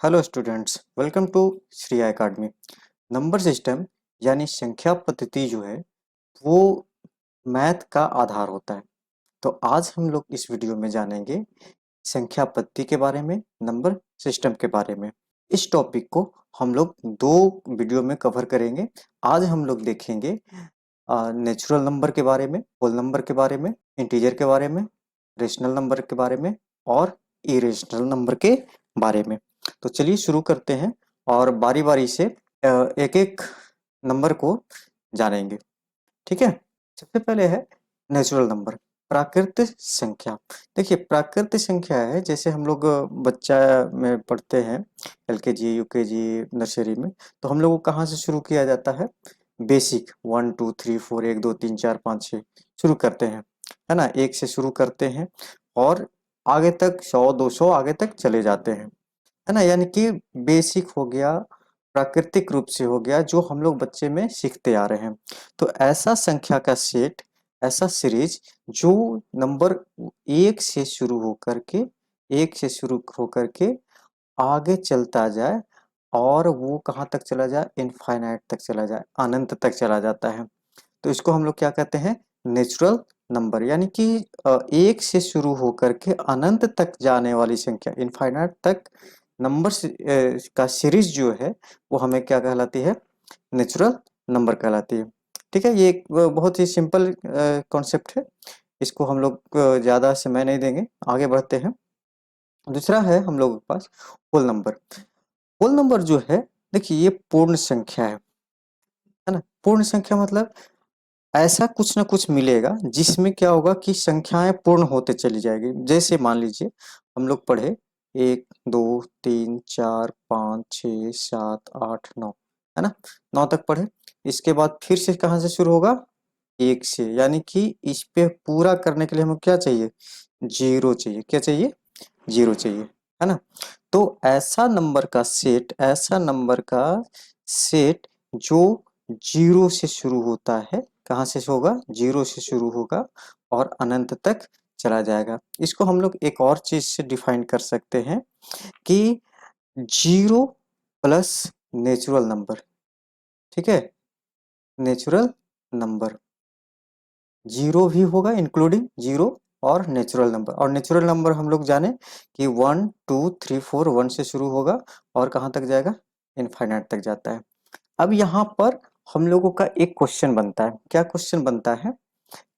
Hello students, welcome to Shri academy. Number system यानी संख्या पद्धति जो है वो मैथ का आधार होता है। तो आज हम लोग इस वीडियो में जानेंगे संख्या पद्धति के बारे में, नंबर सिस्टम के बारे में। इस टॉपिक को हम लोग दो वीडियो में कवर करेंगे। आज हम लोग देखेंगे नेचुरल नंबर के बारे में, होल नंबर के बारे में, इंटीजर के बारे में, रेशनल नंबर के बारे में और इरेशनल नंबर के बारे में। तो चलिए शुरू करते हैं और बारी बारी से एक एक नंबर को जानेंगे। ठीक है, सबसे पहले है नेचुरल नंबर, प्राकृतिक संख्या। देखिए, प्राकृतिक संख्या है जैसे हम लोग बच्चा में पढ़ते हैं, एलकेजी यूकेजी नर्सरी में। तो हम लोग को कहाँ से शुरू किया जाता है? बेसिक 1 2 3 4 1 2 3 4 5 6 शुरू करते हैं, है ना। एक से शुरू करते हैं और आगे तक 100 200 आगे तक चले जाते हैं, है ना। यानी कि बेसिक हो गया, प्राकृतिक रूप से हो गया, जो हम लोग बच्चे में सीखते आ रहे हैं। तो ऐसा संख्या का सेट, ऐसा सीरीज जो नंबर एक से शुरू होकर के आगे चलता जाए और वो कहाँ तक चला जाए? इनफाइनाइट तक चला जाए, अनंत तक चला जाता है। तो इसको हम लोग क्या कहते हैं? Natural number. यानी कि एक से शुरू होकर के अनंत तक जाने वाली संख्या, इनफाइनाइट तक नंबर का सीरीज जो है वो हमें क्या कहलाती है? नेचुरल नंबर कहलाती है। ठीक है, ये एक बहुत ही सिंपल कॉन्सेप्ट है। इसको हम लोग ज़्यादा समय नहीं देंगे, आगे बढ़ते हैं। दूसरा है हम लोगों के पास होल नंबर। होल नंबर जो है, देखिए ये पूर्ण संख्या है ना। पूर्ण संख्या मतलब ऐसा कुछ ना कुछ मिलेगा जिसमें क्या होगा कि संख्याएं पूर्ण होते चली जाएगी। जैसे मान लीजिए हम लोग पढ़े 1 2 3 4 5 6 7 8 9, है ना। 9 तक पढ़े। इसके बाद फिर से कहाँ से शुरू होगा? 1 से। यानी कि इस पे पूरा करने के लिए हमें क्या चाहिए? जीरो चाहिए। क्या चाहिए? जीरो चाहिए, है ना। तो ऐसा नंबर का सेट जो जीरो से शुरू होता है, कहाँ से होगा? जीरो से शुरू होगा और अनंत तक चला जाएगा। इसको हम लोग एक और चीज से डिफाइन कर सकते हैं कि जीरो प्लस नेचुरल नंबर। ठीक है, नेचुरल नंबर जीरो भी होगा, इंक्लूडिंग जीरो और नेचुरल नंबर। और नेचुरल नंबर हम लोग जाने कि 1 2 3 4 1 से शुरू होगा और कहाँ तक जाएगा? इनफाइनाइट तक जाता है। अब यहाँ पर हम लोगों का एक क्वेश्चन बनता है। क्या क्वेश्चन बनता है?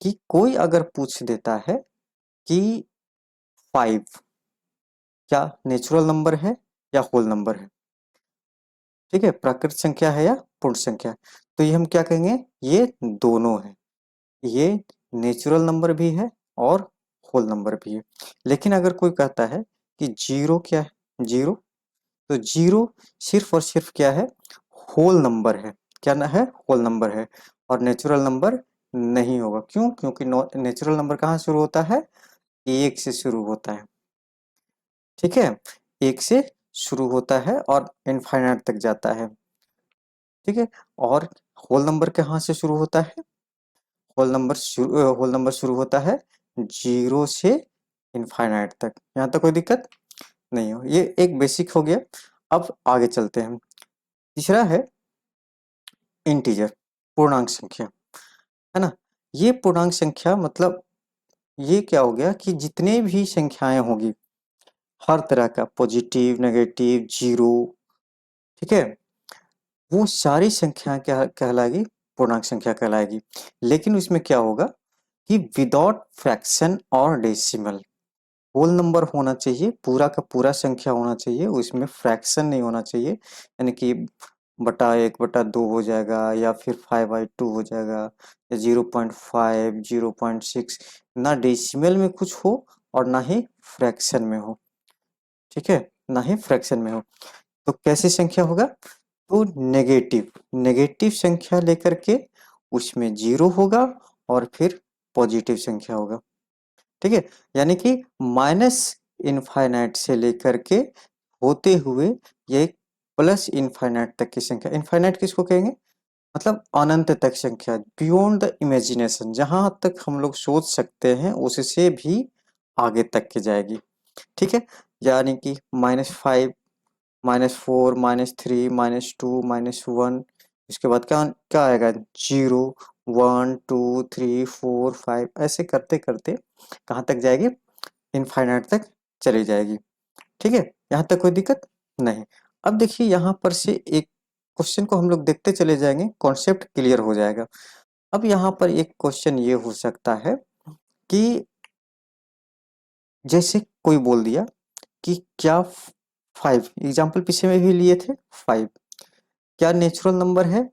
कि कोई अगर पूछ देता है कि 5 क्या नेचुरल नंबर है या होल नंबर है? ठीक है, प्राकृतिक संख्या है या पूर्ण संख्या है? तो ये हम क्या कहेंगे? ये दोनों है। ये नेचुरल नंबर भी है और होल नंबर भी है। लेकिन अगर कोई कहता है कि जीरो क्या है? जीरो, तो जीरो सिर्फ और सिर्फ क्या है? होल नंबर है। क्या ना है? होल नंबर है। और नेचुरल नंबर नहीं होगा। क्यों? क्योंकि नेचुरल नंबर कहाँ शुरू होता है? एक से शुरू होता है। ठीक है, एक से शुरू होता है और इनफाइनाइट तक जाता है। ठीक है, और होल नंबर कहाँ से शुरू होता है? होल नंबर शुरू होता है जीरो से इनफाइनाइट तक। यहाँ तक कोई दिक्कत नहीं हो। ये एक बेसिक हो गया। अब आगे चलते हैं। तीसरा है इंटीजर, पूर्णांक संख्या, है ना। ये पूर्णांक संख्या मतलब ये क्या हो गया कि जितने भी संख्याएं होंगी, हर तरह का पॉजिटिव नेगेटिव जीरो, ठीक है, वो सारी संख्याएं क्या कहलाएगी? पूर्णांक संख्या कहलाएगी। लेकिन उसमें क्या होगा कि विदाउट फ्रैक्शन और डेसिमल। होल नंबर होना चाहिए, पूरा का पूरा संख्या होना चाहिए, उसमें फ्रैक्शन नहीं होना चाहिए। यानी कि बटा 1/2 हो जाएगा या फिर 5/2 हो जाएगा या 0.5 0.6, ना डेसिमल में कुछ हो और ना ही फ्रैक्शन में हो। ठीक है, ना ही फ्रैक्शन में हो। तो कैसी संख्या होगा? तो नेगेटिव नेगेटिव संख्या लेकर के उसमें जीरो होगा और फिर पॉजिटिव संख्या होगा। ठीक है, यानी कि माइनस इनफाइनाइट से लेकर के होते हुए ये प्लस इनफाइनाइट तक की संख्या। इनफाइनाइट किसको कहेंगे? मतलब अनंत तक संख्या, बियॉन्ड द इमेजिनेशन, जहां तक हम लोग सोच सकते हैं उससे भी आगे तक की जाएगी। ठीक है, यानी कि -5 -4 -3 -2 -1, इसके बाद क्या क्या आएगा 0 1 2 3 4 5 ऐसे करते करते कहाँ तक जाएगी, इनफाइनाइट तक चली जाएगी। ठीक है, यहाँ तक कोई दिक्कत नहीं। अब देखिए यहाँ पर से एक क्वेश्चन को हम लोग देखते चले जाएंगे, कॉन्सेप्ट क्लियर हो जाएगा। अब यहाँ पर एक क्वेश्चन ये हो सकता है कि जैसे कोई बोल दिया कि क्या 5, एग्जाम्पल पीछे में भी लिए थे 5, क्या नेचुरल नंबर है,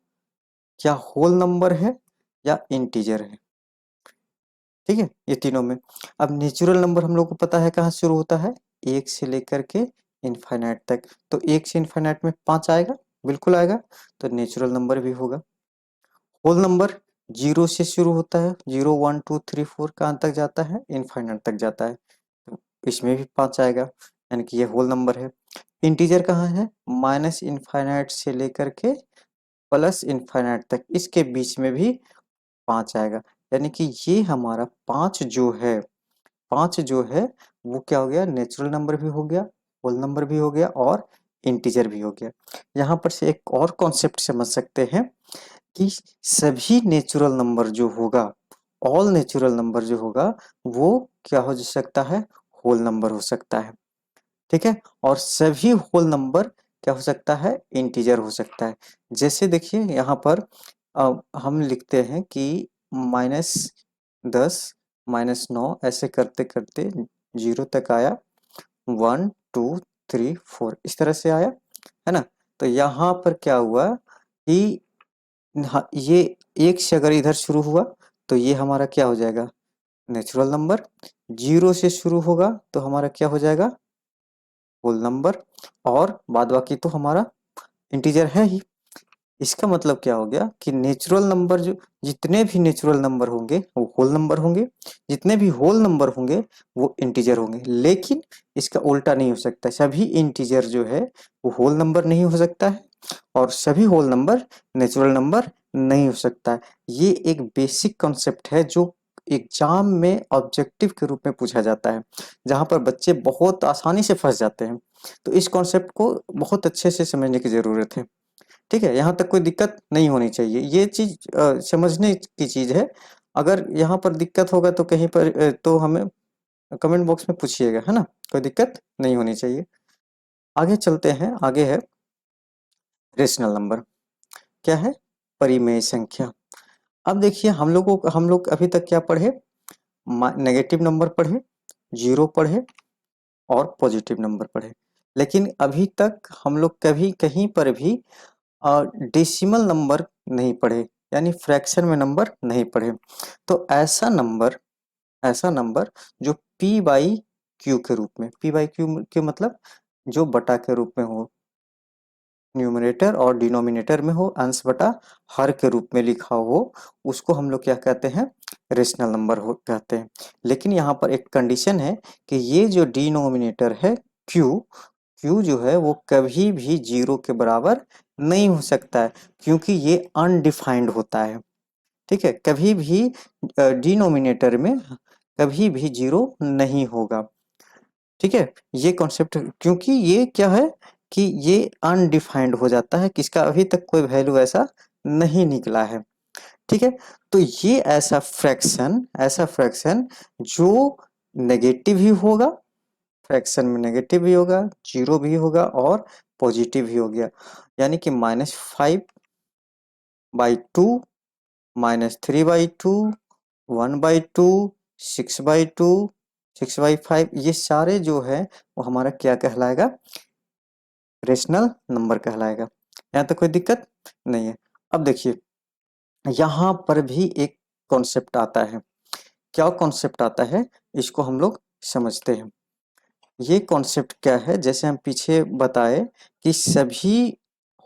क्या होल नंबर है, या इंटीजर है। ठीक है, ये तीनों में। अब नेचुरल नंबर हम लोग को पता है कहाँ शुरू होता है, 1 से लेकर के इनफाइनाइट तक। तो 1 से इनफाइनाइट में 5 आएगा, बिल्कुल आएगा, तो नेचुरल नंबर भी होगा। होल नंबर 0 से शुरू होता है, 0 1 2 3 4 कहाँ तक जाता है, इनफाइनाइट तक जाता है, तो इसमें भी 5 आएगा, यानी कि ये होल नंबर है। इंटीजर कहाँ है, माइनस इनफाइनाइट से लेकर के प्लस इनफाइनाइट तक, इसके बीच में भी 5 आएगा, यानी कि ये हमारा 5 जो है, 5 जो है वो क्या हो गया, नेचुरल नंबर भी हो गया, होल नंबर भी हो गया, और इंटीजर भी हो गया। यहाँ पर से एक और कॉन्सेप्ट समझ सकते हैं कि सभी नेचुरल नंबर जो होगा, ऑल नेचुरल नंबर जो होगा, वो क्या हो सकता है, होल नंबर हो सकता है। ठीक है, और सभी होल नंबर क्या हो सकता है, इंटीजर हो सकता है। जैसे देखिए यहाँ पर हम लिखते हैं कि -10 -9 ऐसे करते करते 0 तक आया, 1 2 3 4 इस तरह से आया, है ना। तो यहाँ पर क्या हुआ कि हाँ, ये 1 से अगर इधर शुरू हुआ तो ये हमारा क्या हो जाएगा, नेचुरल नंबर। 0 से शुरू होगा तो हमारा क्या हो जाएगा, होल नंबर, और बाद बाकी तो हमारा इंटीजर है ही। इसका मतलब क्या हो गया कि नेचुरल नंबर जो, जितने भी नेचुरल नंबर होंगे वो होल नंबर होंगे, जितने भी होल नंबर होंगे वो इंटीजर होंगे। लेकिन इसका उल्टा नहीं हो सकता, सभी इंटीजर जो है वो होल नंबर नहीं हो सकता है, और सभी होल नंबर नेचुरल नंबर नहीं हो सकता है। ये एक बेसिक कॉन्सेप्ट है जो एग्जाम में ऑब्जेक्टिव के रूप में पूछा जाता है, जहाँ पर बच्चे बहुत आसानी से फंस जाते हैं। तो इस कॉन्सेप्ट को बहुत अच्छे से समझने की ज़रूरत है। ठीक है, यहाँ तक कोई दिक्कत नहीं होनी चाहिए, ये चीज़ समझने की चीज़ है। अगर यहाँ पर दिक्कत होगा तो कहीं पर तो हमें कमेंट बॉक्स में पूछिएगा, है ना, कोई दिक्कत नहीं होनी चाहिए। आगे चलते हैं, आगे है रेशनल नंबर। क्या है, परिमेय संख्या। अब देखिए हम लोग अभी तक क्या पढ़े, नेगेटिव नंबर पढ़े, जीरो पढ़े, और पॉजिटिव नंबर पढ़े। लेकिन अभी तक हम लोग कभी कहीं पर भी डेसिमल नंबर नहीं पढ़े, यानी फ्रैक्शन में नंबर नहीं पढ़े। तो ऐसा नंबर जो p बाई क्यू के रूप में, p बाई क्यू के मतलब जो बटा के रूप में हो, न्यूमरेटर और डिनोमिनेटर में हो, अंश बटा हर के रूप में लिखा हो, उसको हम लोग क्या कहते हैं, रेशनल नंबर हो कहते हैं। लेकिन यहाँ पर एक कंडीशन है कि ये जो डिनोमिनेटर है q, q जो है वो कभी भी 0 के बराबर नहीं हो सकता है, क्योंकि ये अनडिफाइंड होता है। ठीक है, कभी भी डिनोमिनेटर में कभी भी 0 नहीं होगा। ठीक है, ये कॉन्सेप्ट, क्योंकि ये क्या है कि ये अनडिफाइंड हो जाता है, किसका अभी तक कोई वैल्यू ऐसा नहीं निकला है। ठीक है, तो ये ऐसा फ्रैक्शन जो नेगेटिव ही होगा, फ्रैक्शन में नेगेटिव भी होगा, जीरो भी होगा, और पॉजिटिव भी हो गया, यानी कि -5/2, -3/2, 1/2, 6/2, 6/5, ये सारे जो है वो हमारा क्या कहलाएगा, रेशनल नंबर कहलाएगा। यहाँ तक कोई दिक्कत नहीं है। अब देखिए यहाँ पर भी एक कॉन्सेप्ट आता है, क्या कॉन्सेप्ट आता है, इसको हम लोग समझते हैं। ये कॉन्सेप्ट क्या है, जैसे हम पीछे बताए कि सभी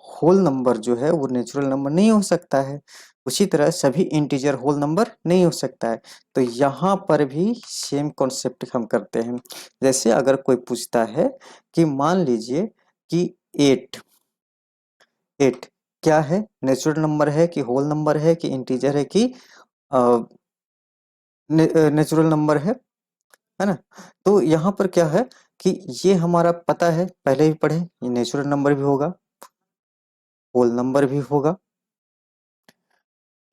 होल नंबर जो है वो नेचुरल नंबर नहीं हो सकता है, उसी तरह सभी इंटीजर होल नंबर नहीं हो सकता है। तो यहाँ पर भी सेम कॉन्सेप्ट हम करते हैं। जैसे अगर कोई पूछता है कि मान लीजिए कि 8 8 क्या है, नेचुरल नंबर है कि होल नंबर है कि इंटीजर है कि नेचुरल नंबर है ना। तो यहाँ पर क्या है कि ये हमारा पता है, पहले भी पढ़े, ये नेचुरल नंबर भी होगा, होल नंबर भी होगा,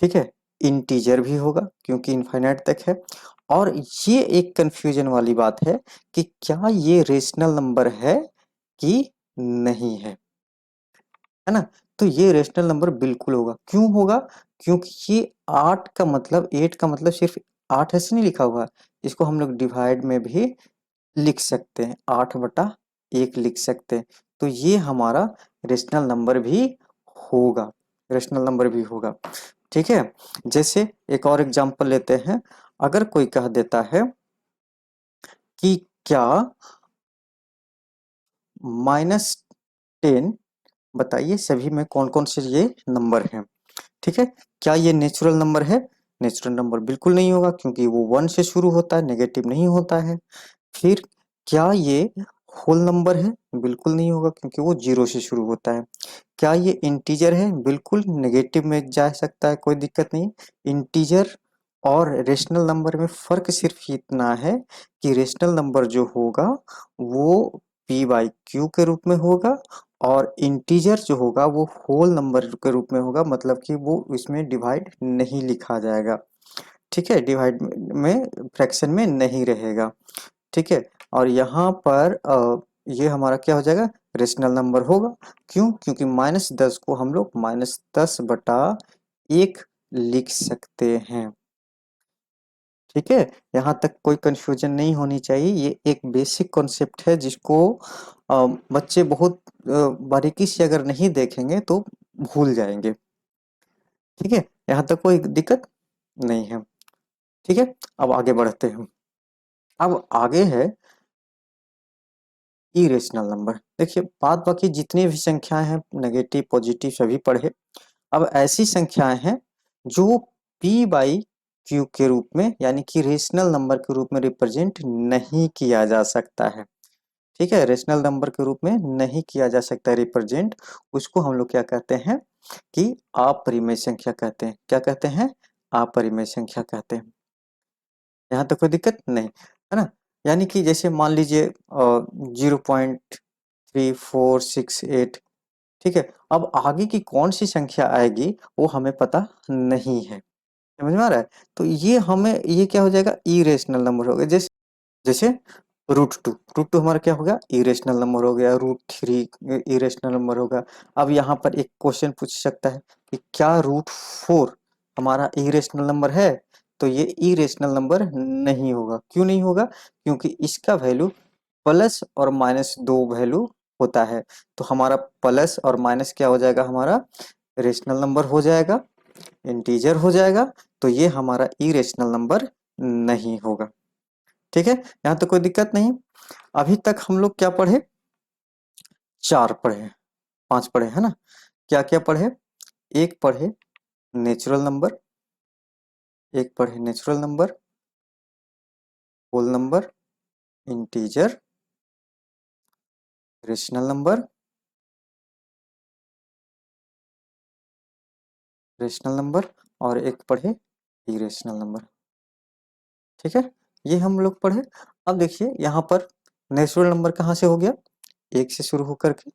ठीक है, इंटीजर भी होगा क्योंकि इनफाइनाइट तक है। और ये एक कंफ्यूजन वाली बात है कि क्या ये रेशनल नंबर है कि नहीं है ना? तो ये रेशनल नंबर बिल्कुल होगा। क्यों होगा? क्योंकि ये 8 का मतलब 8 का मतलब सिर्फ 8 ऐसे नहीं लिखा हुआ है, इसको हम लोग डिवाइड में भी लिख सकते हैं, 8/1 लिख सकते हैं। तो ये हमारा रेशनल नंबर भी होगा, रेशनल नंबर भी होगा, ठीक है। जैसे एक और एग्जांपल लेते हैं, अगर कोई कह देता है कि क्या -10, बताइए सभी में कौन कौन से ये नंबर हैं, ठीक है। क्या ये नेचुरल नंबर है? नेचुरल नंबर बिल्कुल नहीं होगा क्योंकि वो 1 से शुरू होता है, नेगेटिव नहीं होता है। फिर क्या ये होल नंबर है? बिल्कुल नहीं होगा क्योंकि वो 0 से शुरू होता है। क्या ये इंटीजर है? बिल्कुल नेगेटिव में जा सकता है, कोई दिक्कत नहीं। इंटीजर और रेशनल नंबर में फ़र्क सिर्फ इतना है कि रेशनल नंबर जो होगा वो p/q के रूप में होगा और इंटीजर जो होगा वो होल नंबर के रूप में होगा, मतलब कि वो इसमें डिवाइड नहीं लिखा जाएगा, ठीक है, डिवाइड में फ्रैक्शन में नहीं रहेगा, ठीक है। और यहाँ पर ये हमारा क्या हो जाएगा? रेशनल नंबर होगा। क्यों? क्योंकि -10 को हम लोग -10/1 लिख सकते हैं, ठीक है। यहाँ तक कोई कंफ्यूजन नहीं होनी चाहिए, ये एक बेसिक कॉन्सेप्ट है जिसको बच्चे बहुत बारीकी से अगर नहीं देखेंगे तो भूल जाएंगे, ठीक है। यहाँ तक कोई दिक्कत नहीं है, ठीक है। अब आगे बढ़ते हैं। अब आगे है इरेशनल नंबर। देखिए बाद बाकी जितनी भी संख्याएं हैं, नेगेटिव पॉजिटिव सभी पढ़े। अब ऐसी संख्याएं हैं जो p/q के रूप में यानी कि रेशनल नंबर के रूप में रिप्रेजेंट नहीं किया जा सकता है, ठीक है। रेशनल नंबर के रूप में नहीं किया जा सकता रिप्रेजेंट, उसको हम लोग क्या कहते हैं कि अपरिमेय संख्या कहते हैं। क्या कहते हैं? अपरिमेय संख्या कहते हैं। यहाँ तक कोई दिक्कत नहीं है ना? यानी कि जैसे मान लीजिए 0.3468, ठीक है। अब आगे की कौन सी संख्या आएगी वो हमें पता नहीं है, समझ में आ रहा है? तो ये हमें ये क्या हो जाएगा? इरेशनल नंबर हो गया। जैसे जैसे √2 हमारा क्या हो गया? इरेशनल नंबर हो गया। √3 इरेशनल नंबर होगा। अब यहाँ पर एक क्वेश्चन पूछ सकता है कि क्या √4 हमारा इरेशनल नंबर है? तो ये इरेशनल नंबर नहीं होगा। क्यों नहीं होगा? क्योंकि इसका वैल्यू प्लस और माइनस दो वैल्यू होता है, तो हमारा प्लस और माइनस क्या हो जाएगा? हमारा रेशनल नंबर हो जाएगा, इंटीजर हो जाएगा, तो ये हमारा इरेशनल नंबर नहीं होगा, ठीक है। यहाँ तो कोई दिक्कत नहीं। अभी तक हम लोग क्या पढ़े? 4 पढ़े, 5 पढ़े, है ना? क्या क्या पढ़े? एक पढ़े नेचुरल नंबर, एक पढ़े natural number, whole number, integer, rational number, rational number और एक पढ़े इरेशनल नंबर, ठीक है। ये हम लोग पढ़े। अब देखिए यहाँ पर नेचुरल नंबर कहाँ से हो गया? 1 से शुरू होकर के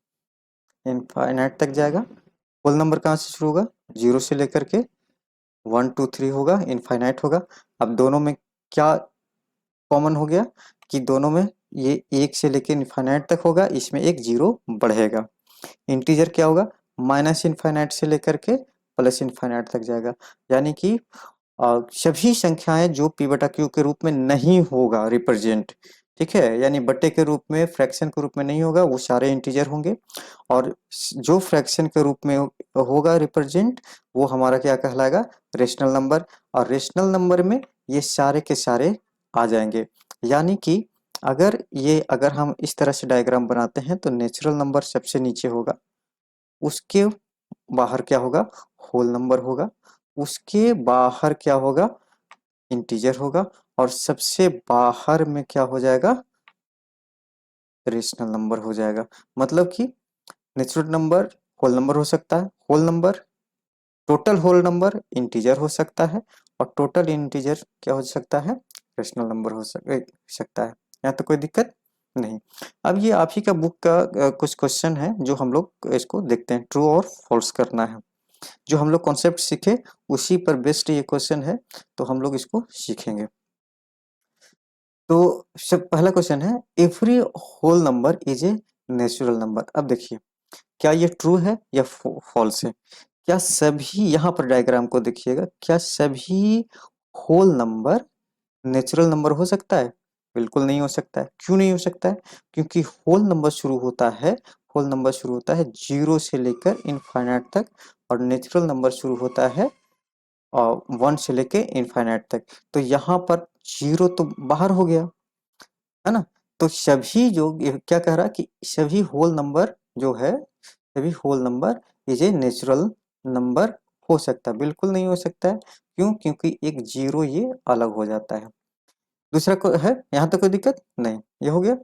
इनफाइनाइट तक जाएगा। होल नंबर कहाँ से शुरू होगा? 0 से लेकर के 1 2 3 होगा, इनफाइनाइट होगा। अब दोनों में क्या कॉमन हो गया कि दोनों में ये 1 से लेकर इनफाइनाइट तक होगा, इसमें एक 0 बढ़ेगा। इंटीजर क्या होगा? माइनस इनफाइनाइट से लेकर के प्लस इनफाइनाइट तक जाएगा। यानी कि सभी संख्याएं जो p/q के रूप में नहीं होगा रिप्रेजेंट, ठीक है, यानी बट्टे के रूप में, फ्रैक्शन के रूप में नहीं होगा, वो सारे इंटीजर होंगे। और जो फ्रैक्शन के रूप में होगा रिप्रेजेंट, वो हमारा क्या कहलाएगा? Rational number. और रेशनल नंबर में ये सारे के सारे आ जाएंगे। यानी कि अगर हम इस तरह से डायग्राम बनाते हैं तो नेचुरल नंबर सबसे नीचे होगा, उसके बाहर क्या होगा? होल नंबर होगा, उसके बाहर क्या होगा? इंटीजर होगा, और सबसे बाहर में क्या हो जाएगा? रेशनल नंबर हो जाएगा। मतलब कि नेचुरल नंबर होल नंबर हो सकता है, whole number total whole number integer हो सकता है, और टोटल इंटीजर क्या हो सकता है? रेशनल नंबर हो सकता है। यहाँ तो कोई दिक्कत नहीं। अब ये आप ही का बुक का कुछ क्वेश्चन है जो हम लोग इसको देखते हैं, ट्रू और फॉल्स करना है। जो हम लोग कॉन्सेप्ट सीखे उसी पर बेस्ड ये क्वेश्चन है, तो हम लोग इसको सीखेंगे। तो सब पहला क्वेश्चन है, every whole number is a natural number. अब देखिए क्या ये ट्रू है या फॉल्स है। क्या सभी, यहाँ पर डायग्राम को देखिएगा, क्या सभी होल नंबर नेचुरल नंबर हो सकता है? बिल्कुल नहीं हो सकता है। क्यों नहीं हो सकता है? क्योंकि होल नंबर शुरू होता है जीरो से लेकर इनफाइनाइट तक, और नेचुरल नंबर शुरू होता है वन से लेके इनफाइनाइट तक। तो यहाँ पर जीरो तो बाहर हो गया, है ना। तो सभी जो ये क्या कह रहा है कि सभी होल नंबर जो है, सभी whole number is a natural number हो सकता है? बिल्कुल नहीं हो सकता है। क्यों? क्योंकि एक जीरो ये अलग हो जाता है। दूसरा को है, यहाँ तक कोई दिक्कत नहीं, ये हो गया।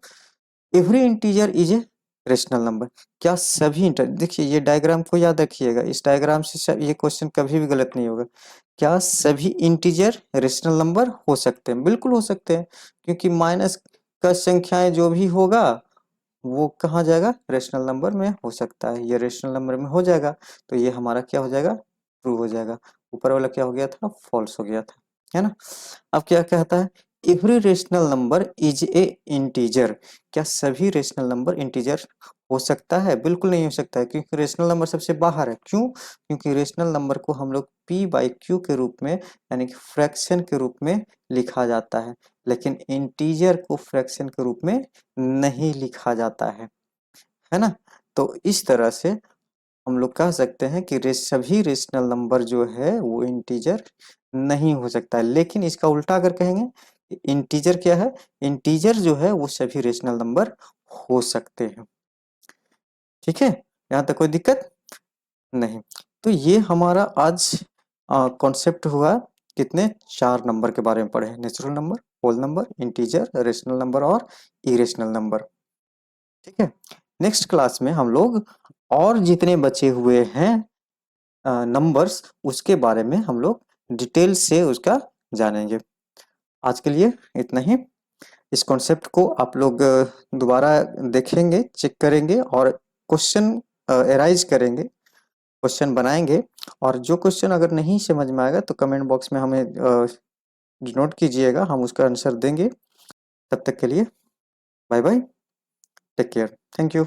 Every integer is a rational number. क्या सभी देखिए ये डायग्राम को याद रखिएगा, इस डायग्राम से ये क्वेश्चन कभी भी गलत नहीं होगा। क्या सभी इंटीजर रेशनल नंबर हो सकते हैं? बिल्कुल हो सकते हैं, क्योंकि माइनस का संख्याएं जो भी होगा वो कहाँ जाएगा? रेशनल नंबर में हो सकता है, ये रेशनल नंबर में हो जाएगा। तो ये हमारा क्या हो जाएगा? ट्रू हो जाएगा। ऊपर वाला क्या हो गया था? फॉल्स हो गया था, है ना। अब क्या कहता है, every rational number is a integer. क्या सभी रेशनल नंबर इंटीजर हो सकता है? बिल्कुल नहीं हो सकता है, क्योंकि रेशनल नंबर सबसे बाहर है। क्यों? क्योंकि रेशनल नंबर को हम लोग पी बाई क्यू के रूप में, यानी कि फ्रैक्शन के रूप में लिखा जाता है, लेकिन इंटीजर को फ्रैक्शन के रूप में नहीं लिखा जाता है ना। तो इस तरह से हम लोग कह सकते हैं कि सभी रेशनल नंबर जो है वो इंटीजर नहीं हो सकता है। लेकिन इसका उल्टा अगर कहेंगे, इंटीजर क्या है? इंटीजर जो है वो सभी रेशनल नंबर हो सकते हैं। ठीक है, यहाँ तक कोई दिक्कत नहीं। तो ये हमारा आज कॉन्सेप्ट हुआ, कितने? 4 नंबर के बारे में पढ़े, natural number, whole number, integer, rational number और इरेशनल नंबर। ठीक है, नेक्स्ट क्लास में हम लोग और जितने बचे हुए हैं नंबर्स, उसके बारे में हम लोग डिटेल से उसका जानेंगे। आज के लिए इतना ही। इस कॉन्सेप्ट को आप लोग दोबारा देखेंगे, चेक करेंगे और क्वेश्चन एराइज करेंगे, क्वेश्चन बनाएंगे। और जो क्वेश्चन अगर नहीं समझ में आएगा तो कमेंट बॉक्स में हमें नोट कीजिएगा, हम उसका आंसर देंगे। तब तक के लिए bye bye, take care, thank you.